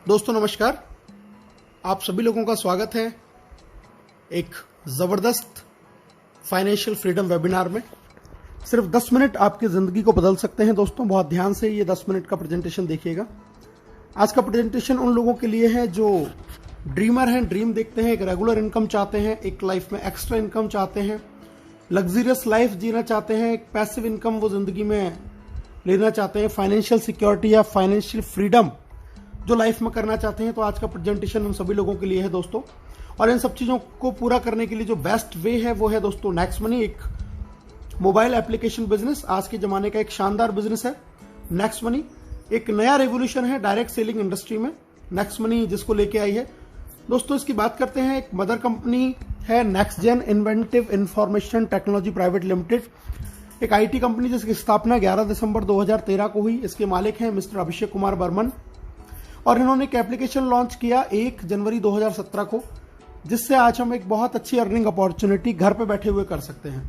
दोस्तों नमस्कार, आप सभी लोगों का स्वागत है एक ज़बरदस्त फाइनेंशियल फ्रीडम वेबिनार में। सिर्फ 10 मिनट आपकी ज़िंदगी को बदल सकते हैं। दोस्तों बहुत ध्यान से ये 10 मिनट का प्रेजेंटेशन देखिएगा। आज का प्रेजेंटेशन उन लोगों के लिए है जो ड्रीमर हैं, ड्रीम देखते हैं, एक रेगुलर इनकम चाहते हैं, एक लाइफ में एक्स्ट्रा इनकम चाहते हैं, लग्जरियस लाइफ जीना चाहते हैं, एक पैसिव इनकम वो ज़िंदगी में लेना चाहते हैं, फाइनेंशियल सिक्योरिटी या फाइनेंशियल फ्रीडम जो लाइफ में करना चाहते हैं। तो आज का प्रेजेंटेशन उन सभी लोगों के लिए है दोस्तों। और इन सब चीज़ों को पूरा करने के लिए जो बेस्ट वे है वो है दोस्तों नेक्स्ट मनी, एक मोबाइल एप्लीकेशन बिजनेस। आज के ज़माने का एक शानदार बिजनेस है नेक्स्ट मनी। एक नया रेवोल्यूशन है डायरेक्ट सेलिंग इंडस्ट्री में नेक्स्ट मनी जिसको लेके आई है दोस्तों। इसकी बात करते हैं। एक मदर कंपनी है Next Gen Inventive Information Technology Private Limited, एक आईटी कंपनी जिसकी स्थापना 11 दिसंबर 2013 को हुई। इसके मालिक हैं मिस्टर अभिषेक कुमार बर्मन और इन्होंने एक एप्लीकेशन लॉन्च किया 1 जनवरी 2017 को, जिससे आज हम एक बहुत अच्छी अर्निंग अपॉर्चुनिटी घर पे बैठे हुए कर सकते हैं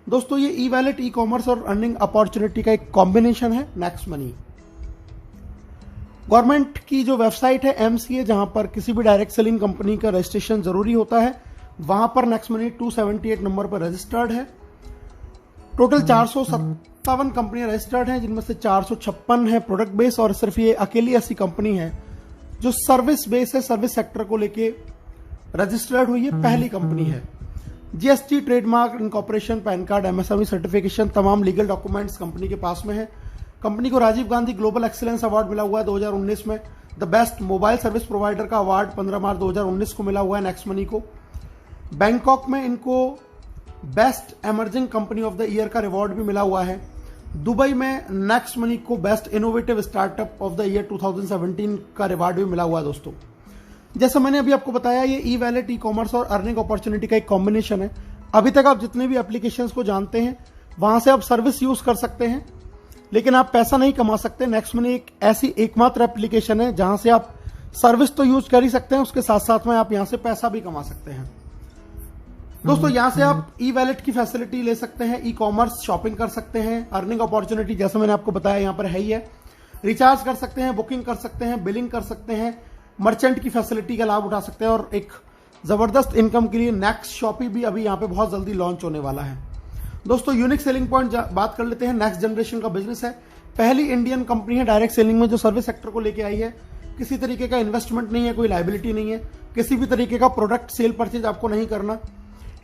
दोस्तों। ये ई वैलेट, ई कॉमर्स और अर्निंग अपॉर्चुनिटी का एक कॉम्बिनेशन है नेक्स्ट मनी। गवर्नमेंट की जो वेबसाइट है MCA, जहां पर किसी भी डायरेक्ट सेलिंग कंपनी का रजिस्ट्रेशन जरूरी होता है, वहां पर नेक्स्ट मनी 278 नंबर पर रजिस्टर्ड है। टोटल 457 कंपनियां रजिस्टर्ड हैं, जिनमें से 456 है प्रोडक्ट बेस और सिर्फ ये अकेली ऐसी कंपनी है जो सर्विस बेस है, सर्विस सेक्टर को लेके रजिस्टर्ड हुई है, पहली कंपनी है। GST, trademark, incorporation, PAN card, MSME certification, तमाम लीगल डॉक्यूमेंट्स कंपनी के पास में है। कंपनी को Rajiv Gandhi global excellence award मिला हुआ है 2019 में। The best mobile service provider का अवार्ड 15 मार्च 2019 को मिला हुआ है नेक्स्ट मनी को। बैंकॉक में इनको best emerging company of the year का रिवॉर्ड भी मिला हुआ है। दुबई में नेक्स्ट मनी को best innovative startup of the year 2017 का रिवॉर्ड भी मिला हुआ है दोस्तों। जैसा मैंने अभी आपको बताया, ये ई वैलेट, ई कॉमर्स और अर्निंग अपॉर्चुनिटी का एक कॉम्बिनेशन है। अभी तक आप जितने भी एप्लीकेशंस को जानते हैं वहां से आप सर्विस यूज कर सकते हैं, लेकिन आप पैसा नहीं कमा सकते। नेक्स्ट मनी एक ऐसी एकमात्र एप्लीकेशन है जहां से आप सर्विस तो यूज कर ही सकते हैं, उसके साथ साथ में आप यहां से पैसा भी कमा सकते हैं दोस्तों। यहां से आप ई वैलेट की फैसिलिटी ले सकते हैं, ई कॉमर्स शॉपिंग कर सकते हैं, अर्निंग अपॉर्चुनिटी जैसे मैंने आपको बताया यहां पर है ही है, रिचार्ज कर सकते हैं, बुकिंग कर सकते हैं, बिलिंग कर सकते हैं, मर्चेंट की फैसिलिटी का लाभ उठा सकते हैं और एक जबरदस्त इनकम के लिए नेक्स्ट शॉपी भी अभी यहां पे बहुत जल्दी लॉन्च होने वाला है दोस्तों। यूनिक सेलिंग पॉइंट बात कर लेते हैं। नेक्स्ट जनरेशन का बिजनेस है, पहली इंडियन कंपनी है डायरेक्ट सेलिंग में जो सर्विस सेक्टर को लेके आई है। किसी तरीके का इन्वेस्टमेंट नहीं है, कोई लायबिलिटी नहीं है, किसी भी तरीके का प्रोडक्ट सेल परचेज आपको नहीं करना।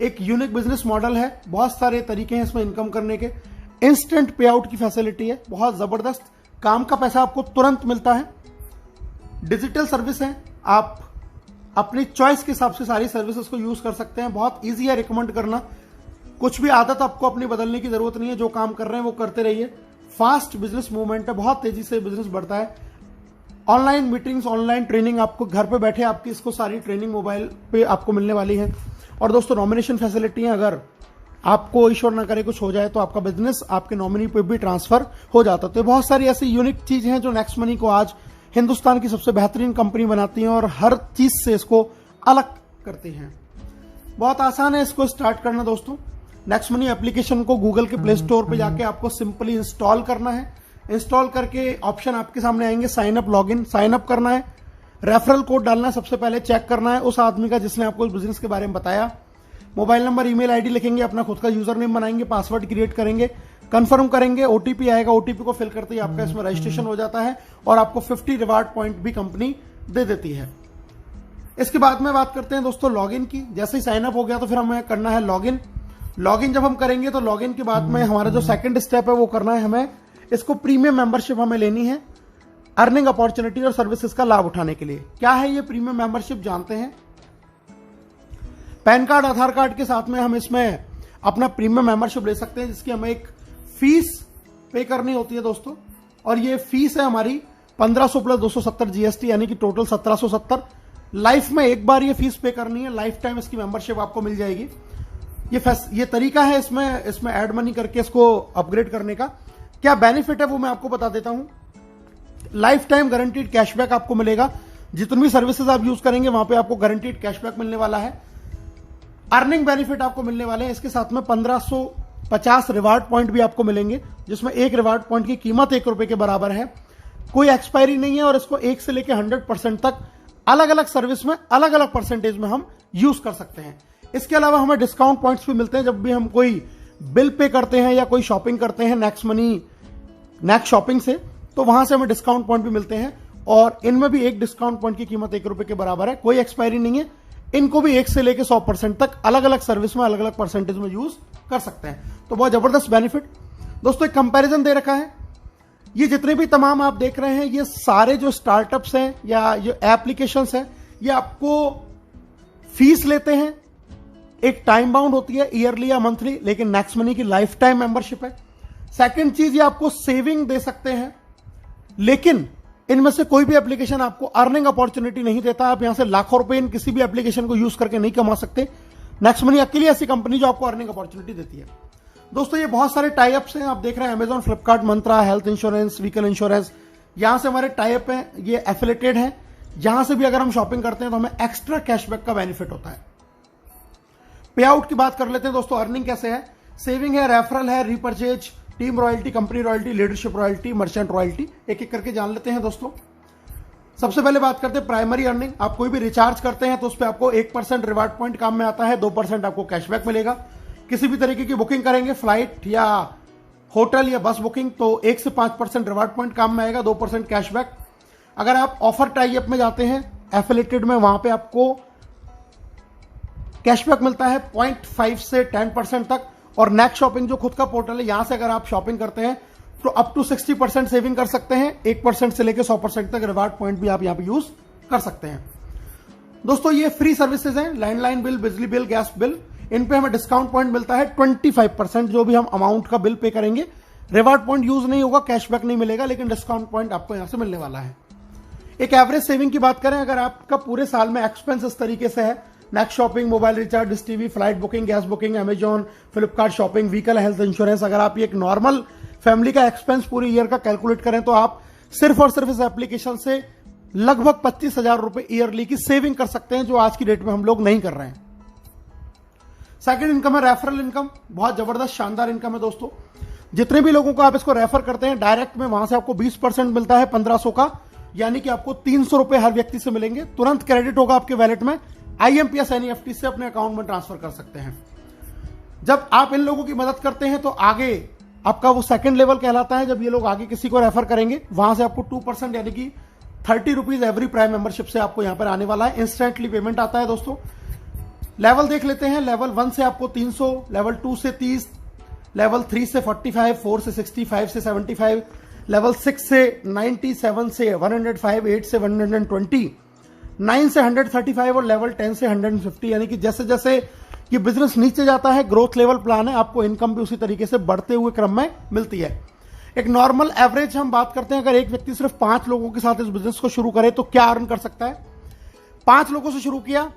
एक यूनिक बिजनेस मॉडल है, बहुत सारे तरीके हैं इसमें इनकम करने के। इंस्टेंट पे आउट की फैसिलिटी है, बहुत जबरदस्त, काम का पैसा आपको तुरंत मिलता है। डिजिटल सर्विस है, आप अपनी चॉइस के हिसाब से सारी सर्विसेज को यूज कर सकते हैं। बहुत इजी है रिकमेंड करना, कुछ भी आदत आपको अपनी बदलने की जरूरत नहीं है, जो काम कर रहे हैं वो करते रहिए। फास्ट बिजनेस मूवमेंट है, बहुत तेजी से बिजनेस बढ़ता है। ऑनलाइन मीटिंग्स, ऑनलाइन ट्रेनिंग, आपको घर पे बैठे आपकी इसको सारी ट्रेनिंग मोबाइल पे आपको मिलने वाली है। और दोस्तों नॉमिनेशन फैसिलिटी है, अगर आपको ईश्वर न करे कुछ हो जाए तो आपका बिजनेस आपके नॉमिनी पे भी ट्रांसफर हो जाता है। तो बहुत सारी ऐसी यूनिक चीज हैं जो नेक्स्ट मनी को आज हिंदुस्तान की सबसे बेहतरीन कंपनी बनाती हैं और हर चीज से इसको अलग करती हैं। बहुत आसान है इसको स्टार्ट करना दोस्तों। नेक्स्ट मनी एप्लीकेशन को गूगल के प्ले स्टोर पे जाके आपको सिंपली इंस्टॉल करना है। इंस्टॉल करके ऑप्शन आपके सामने आएंगे, sign up, log in, sign up करना है, रेफरल कोड डालना है, सबसे पहले चेक करना है उस आदमी का जिसने आपको इस बिजनेस के बारे में बताया। मोबाइल नंबर, ईमेल आईडी लिखेंगे, अपना खुद का यूजर नेम बनाएंगे, पासवर्ड क्रिएट करेंगे, कंफर्म करेंगे, OTP आएगा, OTP को फिल करते ही आपका इसमें रजिस्ट्रेशन हो जाता है और आपको 50 रिवार्ड पॉइंट भी कंपनी दे देती है। इसके बाद में बात करते हैं दोस्तों लॉगिन की। जैसे ही साइन अप हो गया तो फिर हमें करना है लॉगिन। लॉगिन जब हम करेंगे तो लॉगिन के बाद में हमारा जो सेकंड स्टेप है वो करना है हमें, इसको प्रीमियम मेंबरशिप हमें लेनी है अर्निंग अपॉर्चुनिटी और सर्विसेज का लाभ उठाने के लिए। क्या है ये प्रीमियम मेंबरशिप जानते हैं। पैन कार्ड, आधार कार्ड के साथ में हम इसमें अपना प्रीमियम मेंबरशिप ले सकते हैं, जिसकी हमें एक फीस पे करनी होती है दोस्तों। और ये फीस है हमारी 1500 प्लस 270 GST, यानी कि टोटल 1770। लाइफ में एक बार ये फीस पे करनी है, लाइफ टाइम इसकी मेंबरशिप आपको मिल जाएगी। ये तरीका है इसमें ऐड मनी करके इसको अपग्रेड करने का। क्या बेनिफिट है वो मैं आपको बता देता हूं। लाइफ टाइम गारंटीड कैशबैक आपको मिलेगा, जितनी भी सर्विसेज आप यूज करेंगे वहां पे आपको गारंटीड कैशबैक मिलने वाला है। अर्निंग बेनिफिट आपको मिलने वाले हैं, इसके साथ में 1550 रिवार्ड पॉइंट भी आपको मिलेंगे, जिसमें एक रिवार्ड पॉइंट की कीमत ₹1 के बराबर है। कोई एक्सपायरी नहीं है और इसको 1 से लेकर 100% तक अलग अलग सर्विस में अलग अलग परसेंटेज में हम यूज कर सकते हैं। इसके अलावा हमें डिस्काउंट पॉइंट्स भी मिलते हैं जब भी हम कोई बिल पे करते हैं या कोई शॉपिंग करते हैं नेक्स्ट मनी नेक्स्ट शॉपिंग से, तो वहां से हमें डिस्काउंट पॉइंट भी मिलते हैं और इनमें भी एक डिस्काउंट पॉइंट की कीमत 1 रुपए के बराबर है, कोई एक्सपायरी नहीं है। इनको भी 1 से लेकर 100% तक अलग अलग सर्विस में अलग अलग परसेंटेज में यूज कर सकते हैं। तो बहुत जबरदस्त बेनिफिट। दोस्तों एक कंपैरिजन दे रखा है, ये जितने भी तमाम आप देख रहे हैं ये सारे जो स्टार्टअप्स हैं या जो एप्लीकेशंस हैं ये आपको फीस लेते हैं, एक टाइम बाउंड होती है ईयरली या मंथली, लेकिन नेक्स्ट मनी की लाइफ टाइम मेंबरशिप है। सेकंड चीज ये आपको सेविंग दे सकते हैं, लेकिन इनमें से कोई भी एप्लीकेशन आपको अर्निंग अपॉर्चुनिटी नहीं देता। आप यहां से लाखों रुपए इन किसी भी एप्लीकेशन को यूज करके नहीं कमा सकते। नेक्स्ट मनी अकेली ऐसी कंपनी जो आपको अर्निंग अपॉर्चुनिटी देती है। दोस्तों ये बहुत सारे टाई अप्स हैं, आप देख रहे हैं अमेजॉन, फ्लिपकार्ट, मंत्रा, हेल्थ इंश्योरेंस, व्हीकल इंश्योरेंस, यहां से हमारे टाई अप हैं, ये एफिलेटेड हैं। जहां से भी अगर हम शॉपिंग करते हैं तो हमें एक्स्ट्रा कैशबैक का बेनिफिट होता है। पे आउट की बात कर लेते हैं दोस्तों, अर्निंग कैसे है, सेविंग है, रेफरल है, repurchase, team royalty, company royalty, leadership royalty, merchant royalty, एक एक करके जान लेते हैं दोस्तों। सबसे पहले बात करते हैं प्राइमरी अर्निंग। आप कोई भी रिचार्ज करते हैं तो उस पर आपको 1% रिवार्ड पॉइंट काम में आता है, 2% आपको कैशबैक मिलेगा। किसी भी तरीके की बुकिंग करेंगे, फ्लाइट या होटल या बस बुकिंग, तो 1 से 5% रिवार्ड पॉइंट काम में आएगा, 2% कैशबैक। अगर आप ऑफर टाई अप में जाते हैं एफिलेटेड में, वहां पे आपको कैशबैक मिलता है 0.5 से 10% तक। और नेक्स्ट शॉपिंग जो खुद का पोर्टल है, यहां से अगर आप शॉपिंग करते हैं तो अप टू 60% सेविंग कर सकते हैं। 1% से लेकर 100% तक रिवार्ड पॉइंट भी आप यहां पे यूज कर सकते हैं। दोस्तों ये फ्री सर्विसेज हैं, लैंडलाइन बिल, बिजली बिल, गैस बिल, इन पे हमें डिस्काउंट पॉइंट मिलता है 25%। जो भी हम अमाउंट का बिल पे करेंगे, रिवार्ड पॉइंट यूज नहीं होगा, कैशबैक नहीं मिलेगा, लेकिन डिस्काउंट पॉइंट आपको यहां से मिलने वाला है। एक एवरेज सेविंग की बात करें, अगर आपका पूरे साल में एक्सपेंस इस तरीके से है, next shopping, mobile recharge, dish TV, flight booking, gas booking, Amazon, Flipkart shopping, vehicle, health insurance, अगर आप ये एक नॉर्मल फैमिली का एक्सपेंस पूरी ईयर का कैलकुलेट करें तो आप सिर्फ और सिर्फ इस एप्लीकेशन से लगभग 25,000 रुपए ईयरली की सेविंग कर सकते हैं, जो आज की डेट में हम लोग नहीं कर रहे हैं। सेकंड इनकम है रेफरल इनकम, बहुत जबरदस्त शानदार इनकम है दोस्तों। जितने भी लोगों को आप इसको रेफर करते हैं डायरेक्ट में, वहां से आपको 20% मिलता है 1500 का, यानी कि आपको 300 रुपए हर व्यक्ति से मिलेंगे, तुरंत क्रेडिट होगा आपके वैलेट में, IMPS NEFT से अपने अकाउंट में ट्रांसफर कर सकते हैं। जब आप इन लोगों की मदद करते हैं तो आगे आपका वो सेकंड लेवल कहलाता है। जब ये लोग आगे किसी को रेफर करेंगे, वहां से आपको 2% यानी कि 30 रुपीज एवरी प्राइम मेंबरशिप से आपको यहां पर आने वाला है। इंस्टेंटली पेमेंट आता है दोस्तों। लेवल देख लेते हैं, लेवल 1 से आपको 300, लेवल 2 से 30, लेवल 3 से 45, 4 से 60, 5 से 75, लेवल 6 से 90, 7 से 105, 8 से 120, 9 से 135 और लेवल 10 से 150। यानी कि जैसे जैसे ये बिजनेस नीचे जाता है, ग्रोथ लेवल प्लान है, आपको इनकम भी उसी तरीके से बढ़ते हुए क्रम में मिलती है। एक नॉर्मल एवरेज हम बात करते हैं, अगर एक व्यक्ति सिर्फ 5 लोगों के साथ इस बिजनेस को शुरू करे तो क्या अर्न कर सकता है। 5 लोगों से शुरू किया,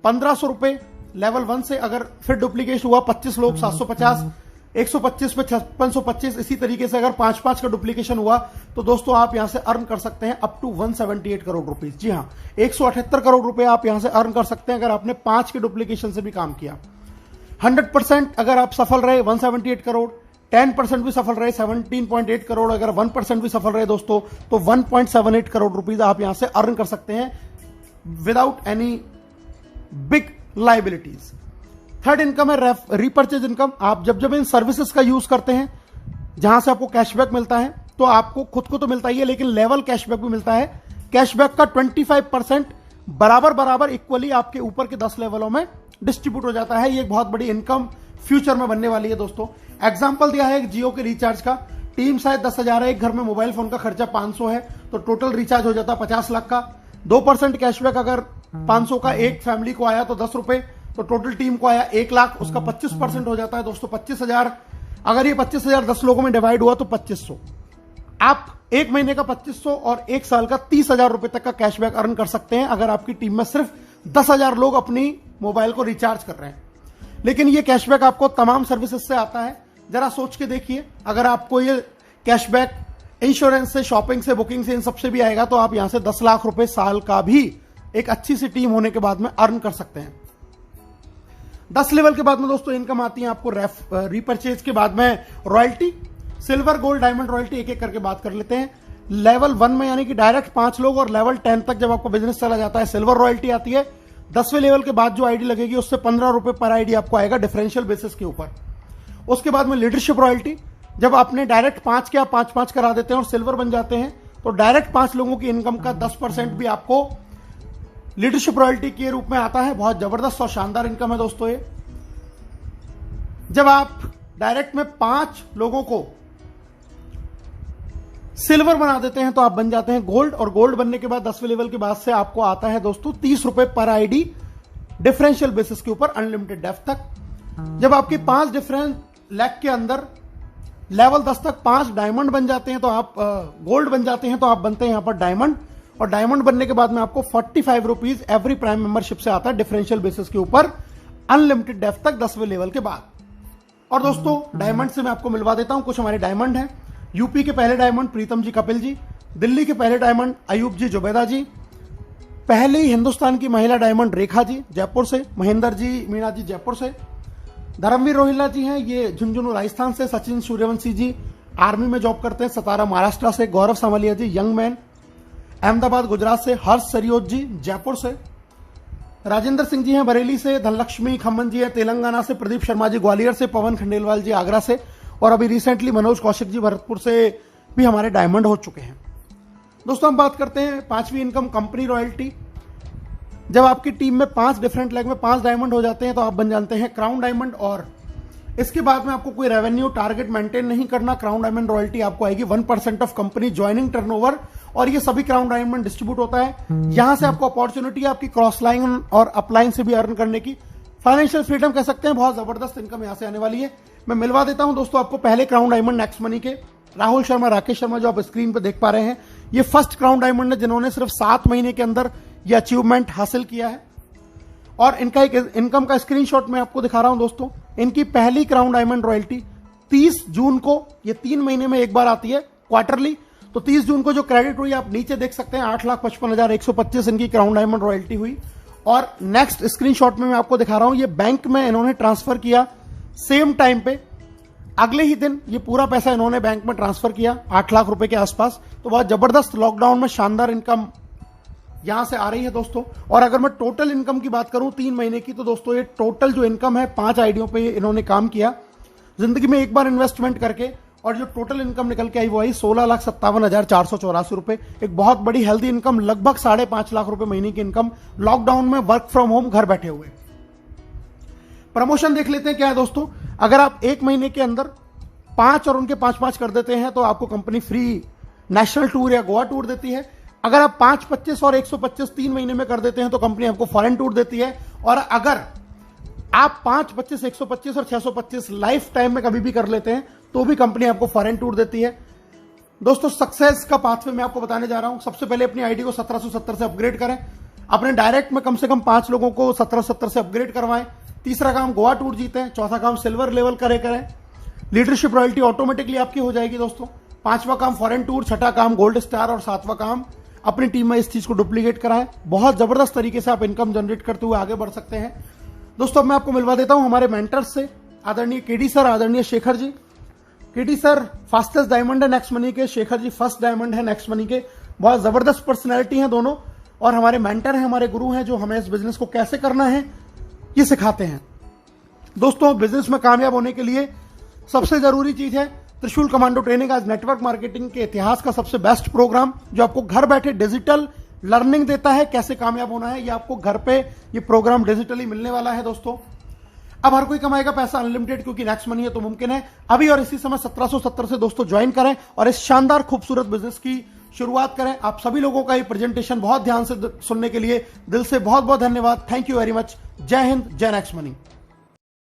1500 रुपए लेवल 1 से, अगर फिर डुप्लीकेट हुआ 25 लोग 750, 125 पे 5625, इसी तरीके से अगर 5-5 का डुप्लीकेशन हुआ तो दोस्तों आप यहां से अर्न कर सकते हैं अप टू 178 करोड़ रुपीस। जी हां, 178 करोड़ रुपए आप यहां से अर्न कर सकते हैं अगर आपने 5 के डुप्लीकेशन से भी काम किया। 100% अगर आप सफल रहे 178 करोड़, 10% भी सफल रहे 17.8 करोड़, अगर 1% भी सफल रहे दोस्तों तो 1.78 करोड़ रुपीस आप यहां से अर्न कर सकते हैं without any big liabilities. Third income है रीपर्चेज इनकम। आप जब जब इन सर्विसेज का यूज करते हैं, जहां से आपको कैशबैक मिलता है, तो आपको खुद को तो मिलता ही है, लेकिन लेवल कैशबैक भी मिलता है। कैशबैक का 25% बराबर बराबर इक्वली आपके ऊपर के 10 लेवलों में डिस्ट्रीब्यूट हो जाता है। ये एक बहुत बड़ी इनकम फ्यूचर में बनने वाली है दोस्तों। एग्जाम्पल दिया है एक जियो के रिचार्ज का, टीम शायद 10,000 है, एक घर में मोबाइल फोन का खर्चा 500 है, तो टोटल रिचार्ज हो जाता 50 लाख का। 2% कैशबैक अगर 500 का एक फैमिली को आया तो 10 रुपए, तो टोटल टीम को आया 1 लाख, उसका 25% हो जाता है दोस्तों 25,000। अगर ये 25,000 10 लोगों में डिवाइड हुआ तो 2500। आप एक महीने का 2500 और एक साल का 30,000 रुपए तक का कैशबैक अर्न कर सकते हैं अगर आपकी टीम में सिर्फ 10,000 लोग अपनी मोबाइल को रिचार्ज कर रहे हैं। लेकिन ये कैशबैक आपको तमाम सर्विसेज से आता है। जरा सोच के देखिए, अगर आपको ये कैशबैक इंश्योरेंस से, शॉपिंग से, बुकिंग से, इन सबसे भी आएगा तो आप यहां से 10 लाख रुपए साल का भी एक अच्छी सी टीम होने के बाद में अर्न कर सकते हैं। 10 लेवल के बाद में दोस्तों इनकम आती है आपको रीपरचेज के बाद में royalty, silver, gold, diamond royalty, एक एक करके बात कर लेते हैं। लेवल 1 में यानी कि डायरेक्ट 5 लोग, और लेवल 10 तक जब आपका बिजनेस चला जाता है सिल्वर रॉयल्टी आती है। 10वें लेवल के बाद जो आईडी लगेगी उससे 15 रुपए पर आईडी आपको आएगा डिफरेंशियल बेसिस के ऊपर। उसके बाद में लीडरशिप रॉयल्टी, जब आपने डायरेक्ट 5 के आप 5-5 करा देते हैं और सिल्वर बन जाते हैं तो डायरेक्ट 5 लोगों की इनकम का 10% भी आपको लीडरशिप रॉयल्टी के रूप में आता है। बहुत जबरदस्त और शानदार इनकम है दोस्तों ये। जब आप डायरेक्ट में 5 लोगों को सिल्वर बना देते हैं तो आप बन जाते हैं गोल्ड, और गोल्ड बनने के बाद 10वें लेवल के बाद से आपको आता है दोस्तों 30 रुपए पर आईडी डिफरेंशियल बेसिस के ऊपर अनलिमिटेड डेप्थ तक। जब आपके 5 डिफरेंट लैक के अंदर लेवल 10 तक 5 डायमंड बन जाते हैं तो आप गोल्ड बन जाते हैं तो आप बनते हैं यहां पर डायमंड, और डायमंड बनने के बाद में आपको 45 रुपीज एवरी प्राइम मेंबरशिप से आता है डिफरेंशियल बेसिस के ऊपर अनलिमिटेड डेप्थ तक 10वें लेवल के बाद। और दोस्तों डायमंड से मैं आपको मिलवा देता हूं कुछ हमारे डायमंड हैं। यूपी के पहले डायमंड प्रीतम जी कपिल जी, दिल्ली के पहले डायमंड अयूब जी जुबैदा जी, पहली हिंदुस्तान की महिला डायमंड रेखा जी जयपुर से, महेंद्र जी मीणा जी जयपुर से, धर्मवीर रोहिल्ला जी हैं ये झुंझुनू राजस्थान से, सचिन सूर्यवंशी जी आर्मी में जॉब करते हैं सतारा महाराष्ट्र से, गौरव सामलिया जी यंग मैन अहमदाबाद गुजरात से, हर्ष सरियोत जी जयपुर से, राजेंद्र सिंह जी हैं बरेली से, धनलक्ष्मी खम्मन जी हैं तेलंगाना से, प्रदीप शर्मा जी ग्वालियर से, पवन खंडेलवाल जी आगरा से, और अभी रिसेंटली मनोज कौशिक जी भरतपुर से भी हमारे डायमंड हो चुके हैं। दोस्तों हम बात करते हैं 5वीं इनकम कंपनी रॉयल्टी। जब आपकी टीम में 5 डिफरेंट लेग में 5 डायमंड हो जाते हैं तो आप बन जाते हैं क्राउन डायमंड, और इसके बाद में आपको कोई रेवेन्यू टारगेट मेंटेन नहीं करना। क्राउन डायमंड रॉयल्टी आपको आएगी 1% ऑफ कंपनी ज्वाइनिंग टर्नओवर, और ये सभी क्राउन डायमंड डिस्ट्रीब्यूट होता है। यहां से आपको अपॉर्चुनिटी है आपकी क्रॉस लाइन और अपलाइन से भी अर्न करने की, फाइनेंशियल फ्रीडम कह सकते हैं। बहुत जबरदस्त इनकम यहां से आने वाली है। मैं मिलवा देता हूं दोस्तों आपको पहले क्राउन डायमंड नेक्स्ट मनी के राहुल शर्मा राकेश शर्मा जो आप स्क्रीन पे देख पा रहे हैं, ये फर्स्ट क्राउन डायमंड है जिन्होंने सिर्फ 7 महीने के अंदर ये अचीवमेंट हासिल किया है। और इनका एक इनकम का स्क्रीनशॉट मैं आपको दिखा रहा हूं दोस्तों। इनकी पहली क्राउन डायमंड रॉयल्टी 30 जून को, ये 3 महीने में एक बार आती है क्वार्टरली, तो 30 जून को जो क्रेडिट हुई आप नीचे देख सकते हैं 8,55,125 इनकी क्राउन डायमंड रॉयल्टी हुई। और नेक्स्ट स्क्रीनशॉट में मैं आपको दिखा रहा हूं ये बैंक में इन्होंने ट्रांसफर किया सेम टाइम पे, अगले ही दिन ये पूरा पैसा इन्होंने बैंक में ट्रांसफर किया 8 लाख रुपए के आसपास। तो बहुत जबरदस्त लॉकडाउन में शानदार इनकम यहां से आ रही है दोस्तों। और अगर मैं टोटल इनकम की बात करूं 3 महीने की, तो दोस्तों ये टोटल जो इनकम है 5 आईडियों पे इन्होंने काम किया जिंदगी में एक बार इन्वेस्टमेंट करके, और जो टोटल इनकम निकल के आई वो आई 16,57,484 रुपए। एक बहुत बड़ी हेल्दी इनकम, लगभग 5.5 लाख रुपए महीने की इनकम लॉकडाउन में वर्क फ्रॉम होम घर बैठे हुए। प्रमोशन देख लेते हैं क्या है दोस्तों। अगर आप 1 महीने के अंदर 5 और उनके 5-5 कर देते हैं तो आपको कंपनी फ्री नेशनल टूर या गोवा टूर देती है। अगर आप 5, 25 और 125 3 महीने में कर देते हैं तो कंपनी आपको फॉरेन टूर देती है। और अगर आप 5, 25, 125 और 625 लाइफ टाइम में कभी भी कर लेते हैं तो भी कंपनी आपको फॉरेन टूर देती है। दोस्तों सक्सेस का पाथवे मैं आपको बताने जा रहा हूं। सबसे पहले अपनी आईडी को 1770 से अपग्रेड करें, अपने डायरेक्ट में कम से कम 5 लोगों को 1770 से अपग्रेड करवाएं। तीसरा काम गोवा टूर जीतें। चौथा काम सिल्वर लेवल करें। लीडरशिप रॉयल्टी ऑटोमेटिकली आपकी हो जाएगी दोस्तों। 5वां काम फॉरेन टूर, 6ठा काम गोल्ड स्टार, और 7वां काम अपनी टीम में इस चीज को डुप्लीकेट कराएं। बहुत जबरदस्त तरीके से आप इनकम जनरेट करते हुए आगे बढ़ सकते हैं दोस्तों। मैं आपको मिलवा देता हूं हमारे मेंटर्स से, आदरणीय केडी सर, आदरणीय Shekhar ji. KD sir fastest diamond है नेक्स्ट मनी के, शेखर जी फर्स्ट डायमंड है नेक्स्ट मनी के। बहुत जबरदस्त पर्सनैलिटी हैं दोनों, और हमारे मेंटर हैं, हमारे गुरु हैं जो हमें इस बिजनेस को कैसे करना है ये सिखाते हैं। दोस्तों बिजनेस में कामयाब होने के लिए सबसे जरूरी चीज है त्रिशूल कमांडो ट्रेनिंग। आज नेटवर्क मार्केटिंग के इतिहास का सबसे बेस्ट प्रोग्राम जो आपको घर बैठे डिजिटल लर्निंग देता है कैसे कामयाब होना है। ये आपको घर पे ये प्रोग्राम डिजिटली मिलने वाला है दोस्तों। अब हर कोई कमाएगा पैसा अनलिमिटेड, क्योंकि नेक्स्ट मनी है तो मुमकिन है। अभी और इसी समय 1770 से दोस्तों ज्वाइन करें और इस शानदार खूबसूरत बिजनेस की शुरुआत करें। आप सभी लोगों का ये प्रेजेंटेशन बहुत ध्यान से सुनने के लिए दिल से बहुत बहुत धन्यवाद। Thank you very much. जय हिंद, जय नेक्स्ट मनी।